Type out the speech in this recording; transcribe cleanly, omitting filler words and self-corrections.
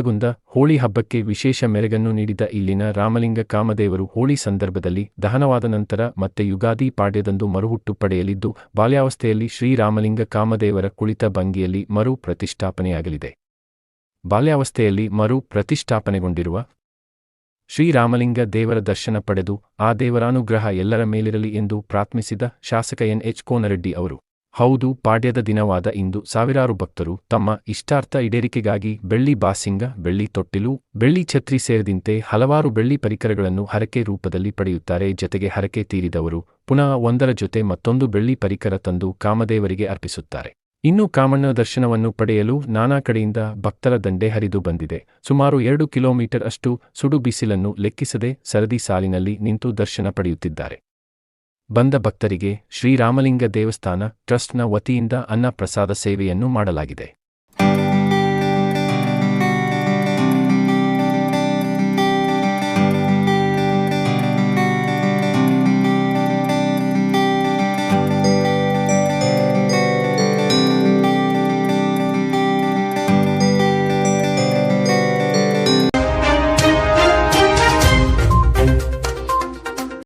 ನವಲಗುಂದ ಹೋಳಿ ಹಬ್ಬಕ್ಕೆ ವಿಶೇಷ ಮೆರುಗನ್ನು ನೀಡಿದ ಇಲ್ಲಿನ ರಾಮಲಿಂಗ ಕಾಮದೇವರು ಹೋಳಿ ಸಂದರ್ಭದಲ್ಲಿ ದಹನವಾದ ನಂತರ ಮತ್ತೆ ಯುಗಾದಿ ಪಾಡ್ಯದಂದು ಮರುಹುಟ್ಟು ಪಡೆಯಲಿದ್ದು, ಬಾಲ್ಯಾವಸ್ಥೆಯಲ್ಲಿ ಶ್ರೀರಾಮಲಿಂಗ ಕಾಮದೇವರ ಕುಳಿತ ಭಂಗಿಯಲ್ಲಿ ಮರು ಪ್ರತಿಷ್ಠಾಪನೆಯಾಗಲಿದೆ. ಬಾಲ್ಯಾವಸ್ಥೆಯಲ್ಲಿ ಮರು ಪ್ರತಿಷ್ಠಾಪನೆಗೊಂಡಿರುವ ಶ್ರೀರಾಮಲಿಂಗ ದೇವರ ದರ್ಶನ ಪಡೆದು ಆ ದೇವರಾನುಗ್ರಹ ಎಲ್ಲರ ಮೇಲಿರಲಿ ಎಂದು ಪ್ರಾರ್ಥಿಸಿದ ಶಾಸಕ ಎನ್.ಎಚ್. ಕೋನರೆಡ್ಡಿ ಅವರು. ಹೌದು, ಪಾಡ್ಯದ ದಿನವಾದ ಇಂದು ಸಾವಿರಾರು ಭಕ್ತರು ತಮ್ಮ ಇಷ್ಟಾರ್ಥ ಈಡೇರಿಕೆಗಾಗಿ ಬೆಳ್ಳಿ ಬಾಸಿಂಗ, ಬೆಳ್ಳಿ ತೊಟ್ಟಿಲು, ಬೆಳ್ಳಿ ಛತ್ರಿ ಸೇರಿದಂತೆ ಹಲವಾರು ಬೆಳ್ಳಿ ಪರಿಕರಗಳನ್ನು ಹರಕೆ ರೂಪದಲ್ಲಿ ಪಡೆಯುತ್ತಾರೆ. ಜತೆಗೆ ಹರಕೆ ತೀರಿದವರು ಪುನಃ ಒಂದರ ಜೊತೆ ಮತ್ತೊಂದು ಬೆಳ್ಳಿ ಪರಿಕರ ತಂದು ಕಾಮದೇವರಿಗೆ ಅರ್ಪಿಸುತ್ತಾರೆ. ಇನ್ನು ಕಾಮಣ್ಣ ದರ್ಶನವನ್ನು ಪಡೆಯಲು ನಾನಾ ಕಡೆಯಿಂದ ಭಕ್ತರ ದಂಡೆ ಹರಿದು ಬಂದಿದೆ. ಸುಮಾರು 2 ಕಿಲೋಮೀಟರ್ ಅಷ್ಟು ಸುಡು ಬಿಸಿಲನ್ನು ಲೆಕ್ಕಿಸದೆ ಸರದಿ ಸಾಲಿನಲ್ಲಿ ನಿಂತು ದರ್ಶನ ಪಡೆಯುತ್ತಿದ್ದಾರೆ. ಬಂದ ಭಕ್ತರಿಗೆ ಶ್ರೀರಾಮಲಿಂಗ ದೇವಸ್ಥಾನ ಟ್ರಸ್ಟ್ನ ವತಿಯಿಂದ ಅನ್ನ ಪ್ರಸಾದ ಸೇವೆಯನ್ನು ಮಾಡಲಾಗಿದೆ.